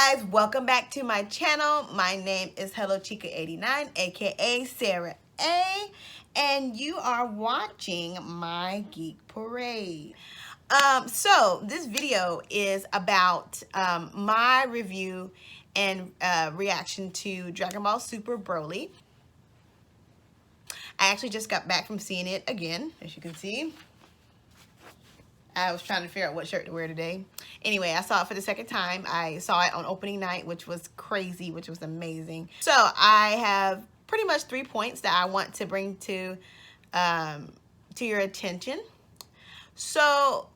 guys, welcome back to my channel. My name is Hello Chica89, aka Sarah A, and you are watching my Geek Parade. So this video is about my review and reaction to Dragon Ball Super Broly. I actually just got back from seeing it again, as you can see. I was trying to figure out what shirt to wear today. Anyway, I saw it for the second time. I saw it on opening night, which was crazy, which was amazing. So I have pretty much 3 points that I want to bring to your attention. So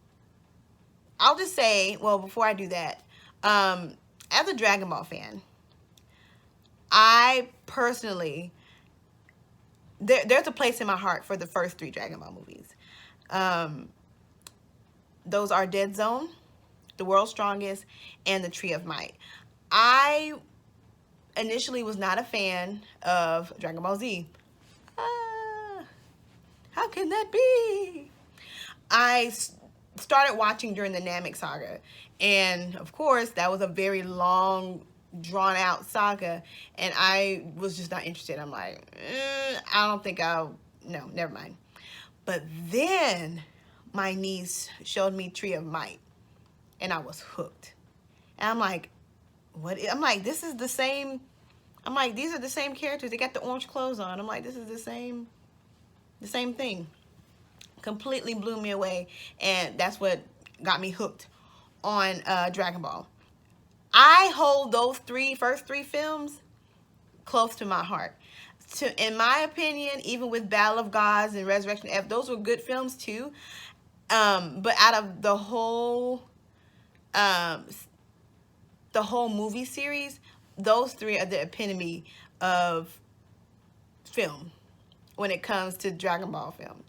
I'll just say, well, before I do that, as a Dragon Ball fan, I personally, there's a place in my heart for the first 3 Dragon Ball movies. Those are Dead Zone, The World's Strongest, and The Tree of Might. I initially was not a fan of Dragon Ball Z. How can that be? I started watching during the Namek saga, and of course that was a very long, drawn out saga, and I was just not interested. I'm like, I don't think no, never mind. But then my niece showed me Tree of Might, and I was hooked. And I'm like, what? I'm like, this is the same. I'm like, these are the same characters. They got the orange clothes on. I'm like, this is the same thing. Completely blew me away, and that's what got me hooked on Dragon Ball. I hold those first three films close to my heart. In my opinion, even with Battle of Gods and Resurrection F, those were good films too. But out of the whole movie series, those 3 are the epitome of film when it comes to Dragon Ball film.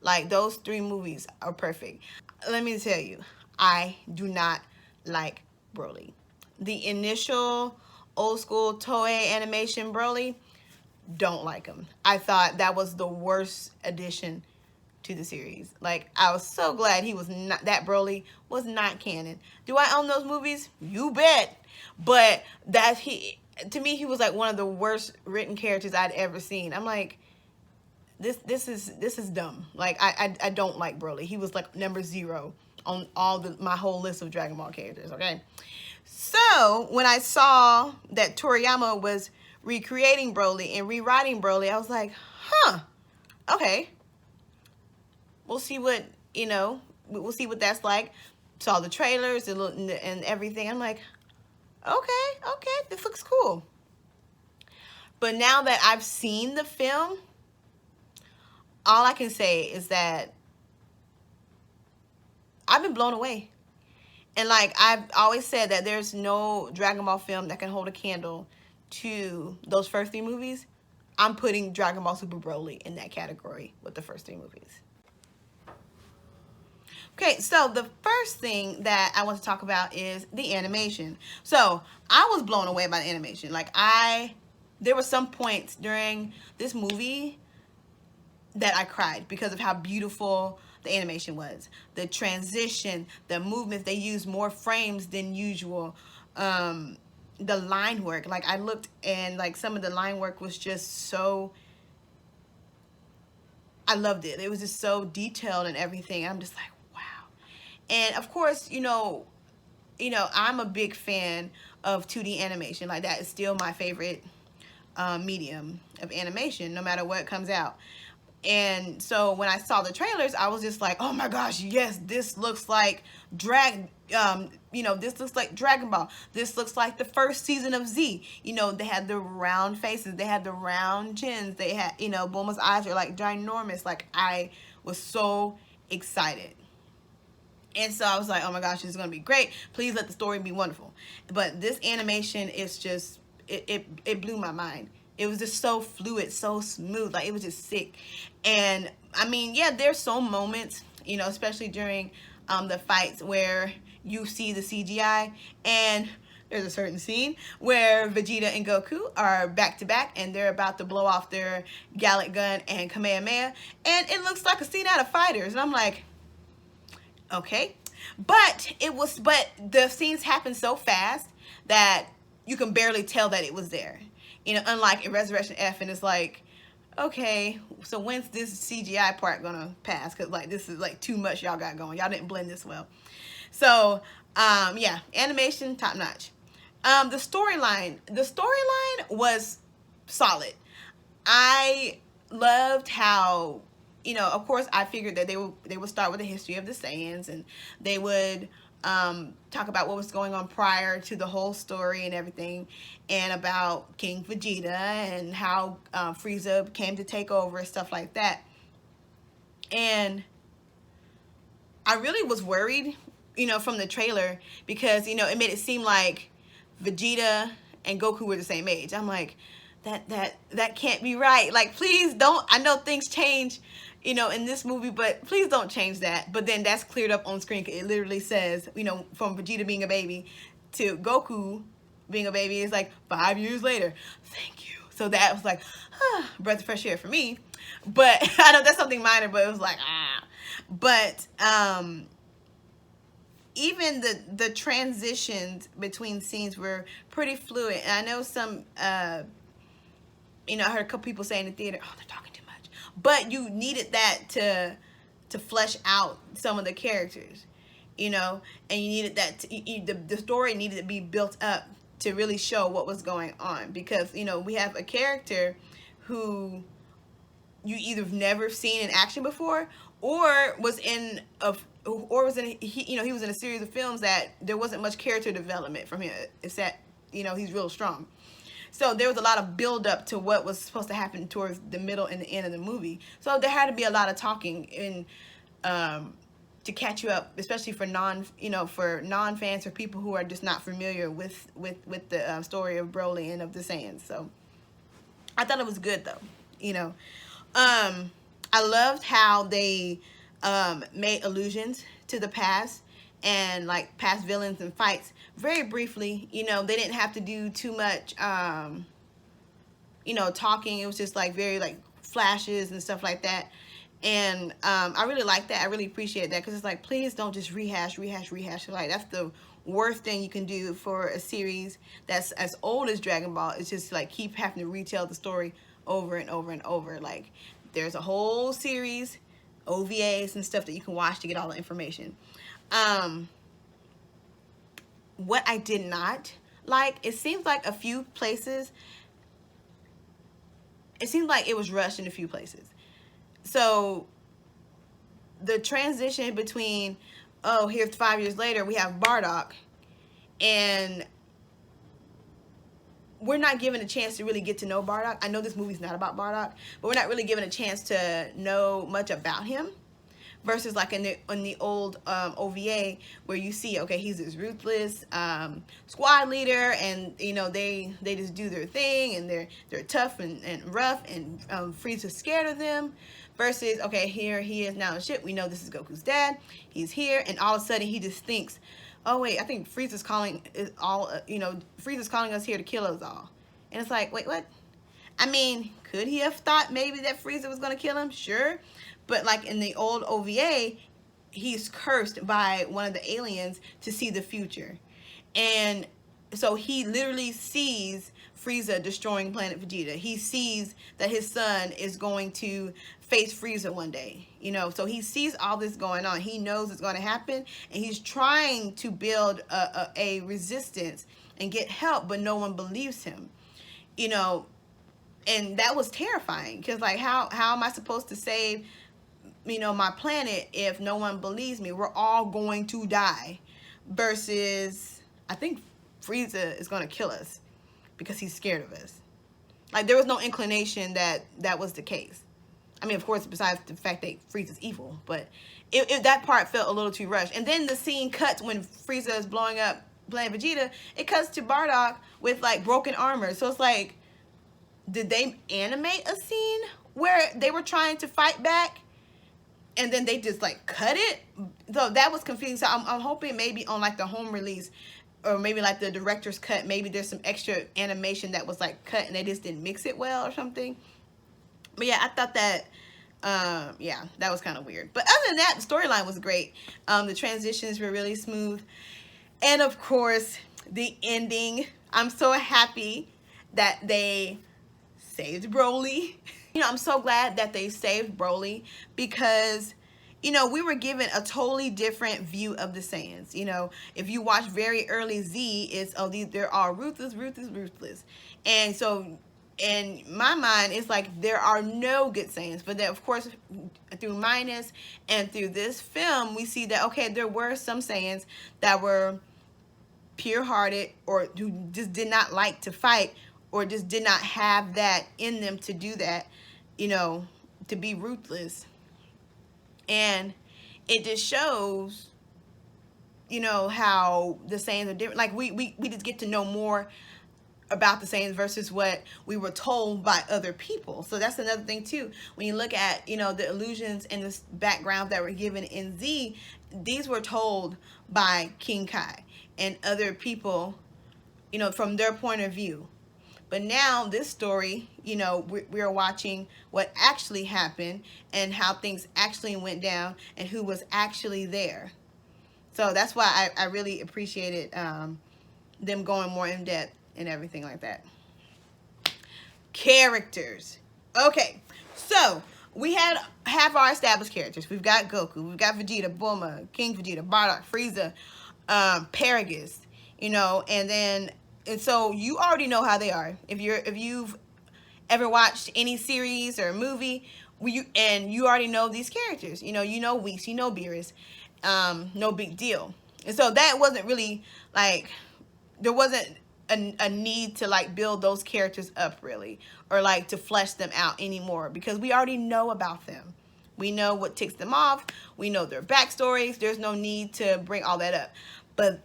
Like, those 3 movies are perfect. Let me tell you, I do not like Broly. The initial old school Toei animation Broly, don't like him. I thought that was the worst addition to the series. Like, I was so glad he was not, that Broly was not canon. Do I own those movies? You bet. But to me, he was like one of the worst written characters I'd ever seen. I'm like, this is dumb. Like, I don't like Broly. He was like number 0 on my whole list of Dragon Ball characters, okay? So when I saw that Toriyama was recreating Broly and rewriting Broly, I was like, huh, okay. We'll see what, we'll see what that's like. Saw the trailers and everything. I'm like, okay, this looks cool. But now that I've seen the film, all I can say is that I've been blown away. And like I've always said, that there's no Dragon Ball film that can hold a candle to those first 3 movies. I'm putting Dragon Ball Super Broly in that category with the first 3 movies. Okay, so the first thing that I want to talk about is the animation. So I was blown away by the animation. Like, there were some points during this movie that I cried because of how beautiful the animation was. The transition, the movements, they used more frames than usual. The line work, like I looked and like some of the line work was just so, I loved it. It was just so detailed and everything. I'm just like, wow. And of course, I'm a big fan of 2D animation. Like, that is still my favorite medium of animation, no matter what comes out. And so when I saw the trailers, I was just like, oh my gosh, yes, this looks like this looks like Dragon Ball. This looks like the first season of Z. They had the round faces, they had the round chins, they had, Bulma's eyes are like ginormous. Like, I was so excited. And so I was like, oh my gosh, this is gonna be great. Please let the story be wonderful. But this animation is just, it blew my mind. It was just so fluid, so smooth. Like, it was just sick. And I mean, yeah, there's some moments, especially during the fights where you see the CGI, and there's a certain scene where Vegeta and Goku are back to back and they're about to blow off their Gallic Gun and Kamehameha, and it looks like a scene out of Fighters. And I'm like, okay. But the scenes happen so fast that you can barely tell that it was there. You know, unlike in Resurrection F, and it's like, okay, so when's this CGI part gonna pass? Because like this is like too much y'all got going. Y'all didn't blend this well. So yeah, animation top notch. The storyline was solid. I loved how, you know, of course I figured that they would start with the history of the Saiyans, and they would talk about what was going on prior to the whole story and everything, and about King Vegeta and how Frieza came to take over and stuff like that. And I really was worried, you know, from the trailer, because, you know, it made it seem like Vegeta and Goku were the same age. I'm like, that can't be right. Like, please don't. I know things change, you know, in this movie, but please don't change that. But then that's cleared up on screen. It literally says, you know, from Vegeta being a baby to Goku being a baby is like 5 years later. Thank you. So that was like, breath of fresh air for me. But I know that's something minor, but it was like, But even the transitions between scenes were pretty fluid. And I know some, you know, I heard a couple people say in the theater, oh, they're talking too much. But you needed that to flesh out some of the characters, you know, and you needed that the story needed to be built up to really show what was going on, because, you know, we have a character who you either have never seen in action before, or was in he was in a series of films that there wasn't much character development from him, except, you know, he's real strong. So there was a lot of build up to what was supposed to happen towards the middle and the end of the movie. So there had to be a lot of talking in to catch you up, especially for non-fans, or people who are just not familiar with the story of Broly and of the Saiyans. So I thought it was good, though. You know, I loved how they made allusions to the past and like past villains and fights very briefly. You know, they didn't have to do too much you know, talking. It was just like very like flashes and stuff like that. And I really like that. I really appreciate that, because it's like, please don't just rehash. Like, that's the worst thing you can do for a series that's as old as Dragon Ball. It's just like keep having to retell the story over and over and over. Like, there's a whole series, OVAs and stuff that you can watch to get all the information. What I did not like, it seems like a few places, it seemed like it was rushed in a few places. So the transition between, oh, here's 5 years later, we have Bardock, and we're not given a chance to really get to know Bardock. I know this movie's not about Bardock, but we're not really given a chance to know much about him. Versus like in the old OVA, where you see, okay, he's this ruthless squad leader, and, you know, they just do their thing, and they're tough and rough, and Frieza's scared of them. Versus, okay, here he is now in ship. We know this is Goku's dad. He's here, and all of a sudden he just thinks, oh wait, I think Frieza's calling Frieza's calling us here to kill us all. And it's like, wait, what? I mean, could he have thought maybe that Frieza was gonna kill him? Sure. But like in the old OVA, he's cursed by one of the aliens to see the future. And so he literally sees Frieza destroying planet Vegeta. He sees that his son is going to face Frieza one day. You know, so he sees all this going on. He knows it's going to happen, and he's trying to build a resistance and get help, but no one believes him. You know, and that was terrifying, because like, how am I supposed to save, you know, my planet if no one believes me? We're all going to die. Versus, I think Frieza is going to kill us because he's scared of us. Like, there was no inclination that that was the case. I mean, of course, besides the fact that Frieza's evil, but that part felt a little too rushed. And then the scene cuts when Frieza is blowing up planet Vegeta. It cuts to Bardock with like broken armor. So it's like, did they animate a scene where they were trying to fight back, and then they just like cut it? So that was confusing. So I'm hoping maybe on like the home release, or maybe like the director's cut, maybe there's some extra animation that was like cut and they just didn't mix it well or something. But yeah, I thought that, yeah, that was kind of weird. But other than that, the storyline was great. The transitions were really smooth. And of course, the ending. I'm so happy that they saved Broly. You know, I'm so glad that they saved Broly because, you know, we were given a totally different view of the Saiyans. You know, if you watch very early Z, it's, oh, they're all ruthless, ruthless, ruthless. And so in my mind, it's like there are no good Saiyans. But then, of course, through Minus and through this film, we see that, okay, there were some Saiyans that were pure-hearted or who just did not like to fight or just did not have that in them to do that, you know, to be ruthless. And it just shows, you know, how the Saiyans are different. Like we just get to know more about the Saiyans versus what we were told by other people. So that's another thing too. When you look at, you know, the illusions and the backgrounds that were given in Z, these were told by King Kai and other people, you know, from their point of view. But now this story, you know, we're watching what actually happened and how things actually went down and who was actually there. So that's why I really appreciated them going more in depth and everything like that. Characters. Okay, so we have our established characters. We've got Goku, we've got Vegeta, Bulma, King Vegeta, Bardock, Frieza, Paragus, you know, and so you already know how they are. If you've ever watched any series or movie, you already know these characters. You know Whis, you know Beerus, no big deal. And so that wasn't really like, there wasn't a need to like build those characters up really, or like to flesh them out anymore, because we already know about them. We know what ticks them off. We know their backstories. There's no need to bring all that up. But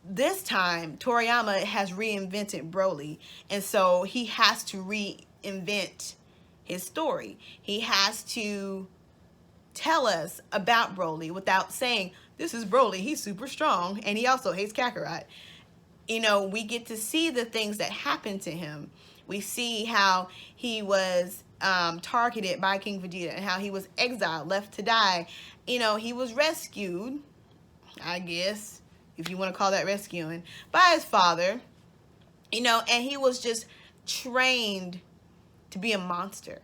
this time, Toriyama has reinvented Broly, and so he has to reinvent his story. He has to tell us about Broly without saying, this is Broly, he's super strong, and he also hates Kakarot. You know, we get to see the things that happened to him. We see how he was targeted by King Vegeta and how he was exiled, left to die. You know, he was rescued, I guess, if you want to call that rescuing, by his father. You know, and he was just trained to be a monster.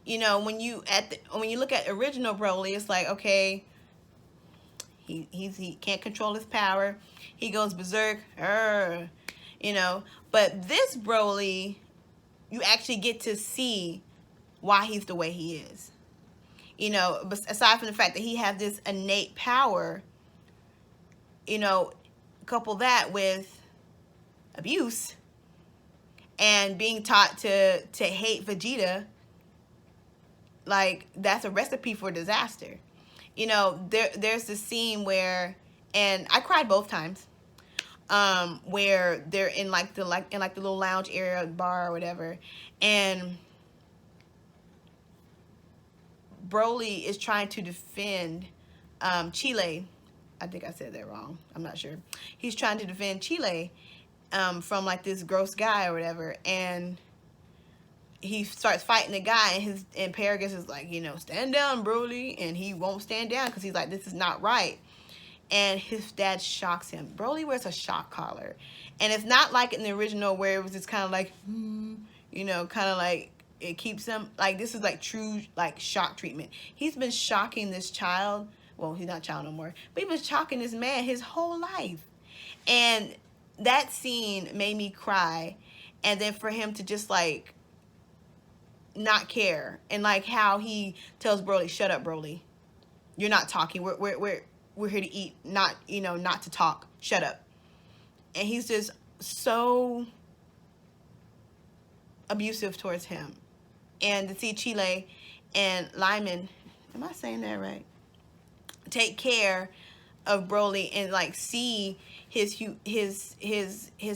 You know, when you look at original Broly, it's like, okay, he can't control his power. He goes berserk, you know. But this Broly, you actually get to see why he's the way he is. You know, aside from the fact that he has this innate power, you know, couple that with abuse and being taught to hate Vegeta, like, that's a recipe for disaster. You know, there's this scene where, and I cried both times, where they're in like the little lounge area, bar or whatever, and Broly is trying to defend Chile. I think I said that wrong. I'm not sure. He's trying to defend Chile from like this gross guy or whatever, and he starts fighting the guy, and Paragus is like, you know, stand down, Broly, and he won't stand down because he's like, this is not right. And his dad shocks him. Broly wears a shock collar, and it's not like in the original where it was just kind of like, you know, kind of like it keeps him like, this is like true like shock treatment. He's been shocking this child. Well, he's not a child no more, but he's been shocking this man his whole life, and that scene made me cry. And then for him to just like not care, and like how he tells Broly, shut up, Broly, you're not talking, we're here to eat, not, you know, not to talk, shut up. And he's just so abusive towards him. And to see Chile and Lyman, am I saying that right, take care of Broly and like see his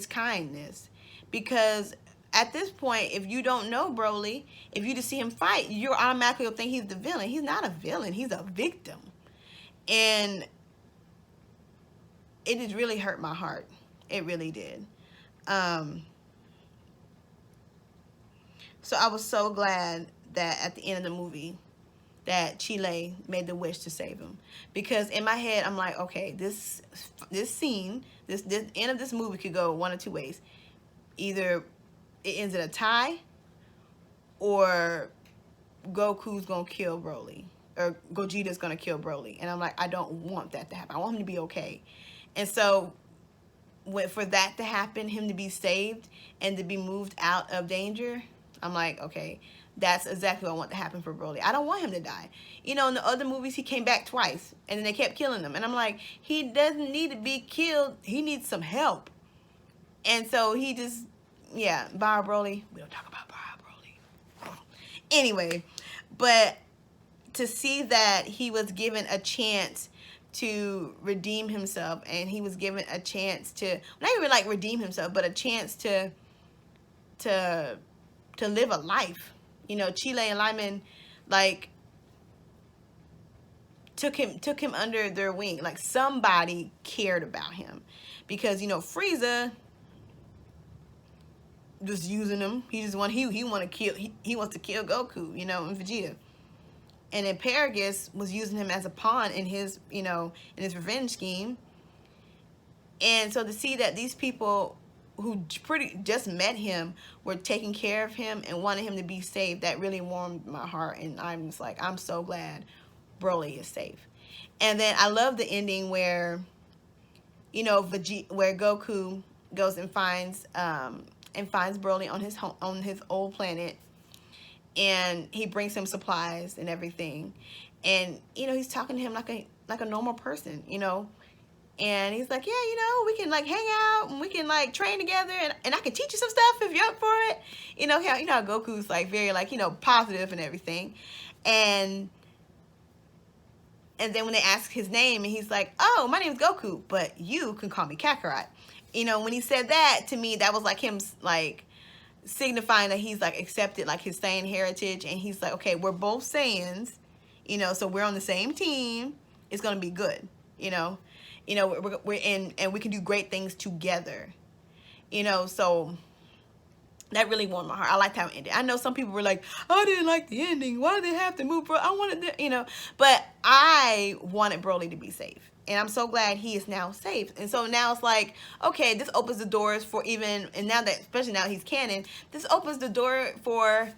kindness, because at this point, if you don't know Broly, if you just see him fight, you're automatically gonna think he's the villain. He's not a villain, he's a victim. And it just really hurt my heart. It really did. So I was so glad that at the end of the movie, that Chile made the wish to save him. Because in my head, I'm like, okay, this scene, this end of this movie could go one of two ways. Either it ends in a tie, or Goku's gonna kill Broly, or Gogeta's gonna kill Broly. And I'm like, I don't want that to happen. I want him to be okay. And so for that to happen, him to be saved and to be moved out of danger, I'm like, okay, that's exactly what I want to happen for Broly. I don't want him to die. You know, in the other movies, he came back twice, and then they kept killing him. And I'm like, he doesn't need to be killed. He needs some help. And so he just, yeah, Bar Broly. We don't talk about Bar Broly. Anyway, but to see that he was given a chance to redeem himself, and he was given a chance to, not even like redeem himself, but a chance to live a life. You know, Chile and Lyman, like, took him under their wing. Like, somebody cared about him. Because, you know, Frieza just using him. He just want he want to kill he wants to kill Goku, you know, and Vegeta. And then Paragus was using him as a pawn in his, you know, in his revenge scheme. And so to see that these people who pretty just met him were taking care of him and wanted him to be safe, that really warmed my heart. And I'm just like, I'm so glad Broly is safe. And then I love the ending where, you know, where Goku goes and finds Broly on his old planet, and he brings him supplies and everything, and you know, he's talking to him like a normal person, you know, and he's like, yeah, you know, we can like hang out and we can like train together, and I can teach you some stuff if you're up for it, you know how Goku's like very like, you know, positive and everything, and then when they ask his name, and he's like, oh, my name's Goku, but you can call me Kakarot. You know, when he said that, to me, that was like him like signifying that he's like accepted like his Saiyan heritage, and he's like, okay, we're both Saiyans, you know, so we're on the same team. It's gonna be good, you know, we're in, and we can do great things together, you know. So that really warmed my heart. I liked how it ended. I know some people were like, I didn't like the ending. Why did they have to move, bro? I wanted to, you know, but I wanted Broly to be safe. And I'm so glad he is now safe. And so now it's like, okay, this opens the doors for even, and now that, especially now he's canon, this opens the door for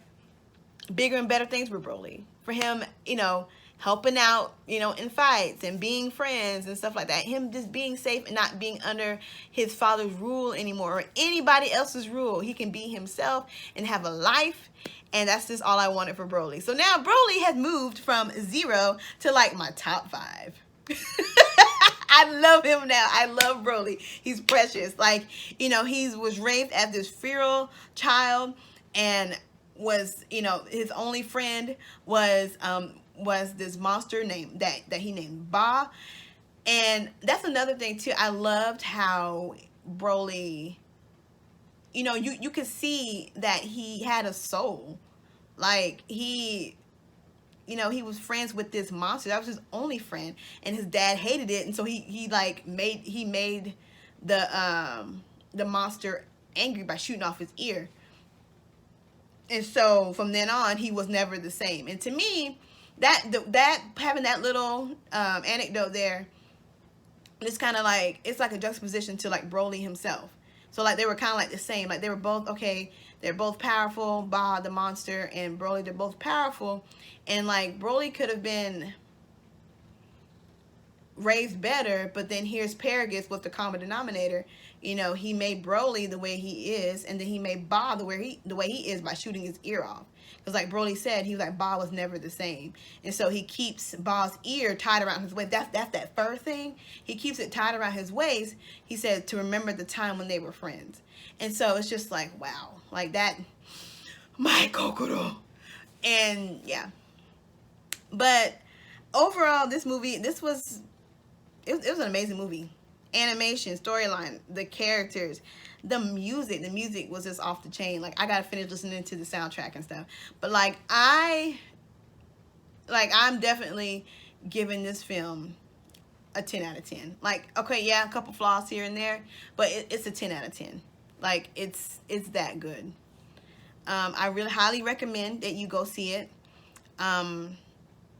bigger and better things for Broly. For him, you know, helping out, you know, in fights and being friends and stuff like that. Him just being safe and not being under his father's rule anymore, or anybody else's rule. He can be himself and have a life. And that's just all I wanted for Broly. So now Broly has moved from 0 to like my top 5. I love him now. I love Broly. He's precious. Like, you know, he was raised as this feral child, and was, you know, his only friend was this monster named that he named Ba. And that's another thing too. I loved how Broly, you know, you could see that he had a soul. Like, he, you know, he was friends with this monster. That was his only friend, and his dad hated it, and so he made the monster angry by shooting off his ear. And so from then on, he was never the same. And to me, that having that little anecdote there, it's kind of like, it's like a juxtaposition to like Broly himself. So like they were kind of like the same. Like they were both, okay, they're both powerful. Ba, the monster, and Broly, they're both powerful. And like Broly could have been raised better, but then here's Paragus with the common denominator. You know, he made Broly the way he is, and then he made Ba the way he is by shooting his ear off. Because like Broly said, he was like, Ba was never the same. And so he keeps Ba's ear tied around his waist. That's that fur thing. He keeps it tied around his waist, he said, to remember the time when they were friends. And so it's just like, wow. Like that, my Kokoro. And yeah. But overall, this movie, it was an amazing movie. Animation, storyline, the characters, the music was just off the chain. Like, I gotta finish listening to the soundtrack and stuff. But like, I'm definitely giving this film a 10 out of 10. Like, okay, yeah, a couple flaws here and there, but it's a 10 out of 10. Like, it's that good. I really highly recommend that you go see it.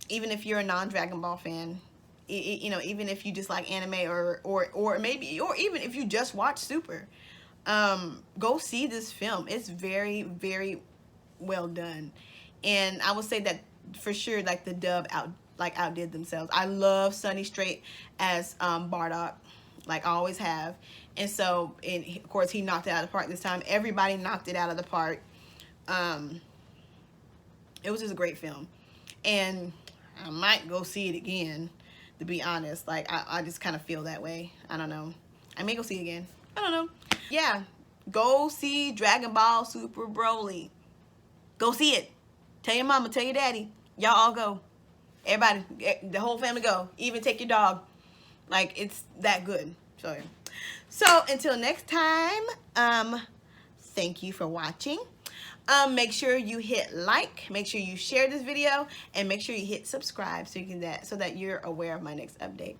even if you're a non-Dragon Ball fan, you know, even if you just like anime, or maybe, or even if you just watch Super, go see this film. It's very, very well done. And I would say that for sure, like the dub outdid themselves. I love Sonny Strait as Bardock, like I always have. And so, and of course, he knocked it out of the park this time. Everybody knocked it out of the park. It was just a great film, and I might go see it again, to be honest. Like, I just kind of feel that way. I don't know. I may go see it again. I don't know. Yeah, go see Dragon Ball Super Broly. Go see it. Tell your mama, tell your daddy. Y'all all go. Everybody, the whole family go. Even take your dog. Like, it's that good. So until next time, thank you for watching. Make sure you hit like, make sure you share this video, and make sure you hit subscribe so that you're aware of my next update.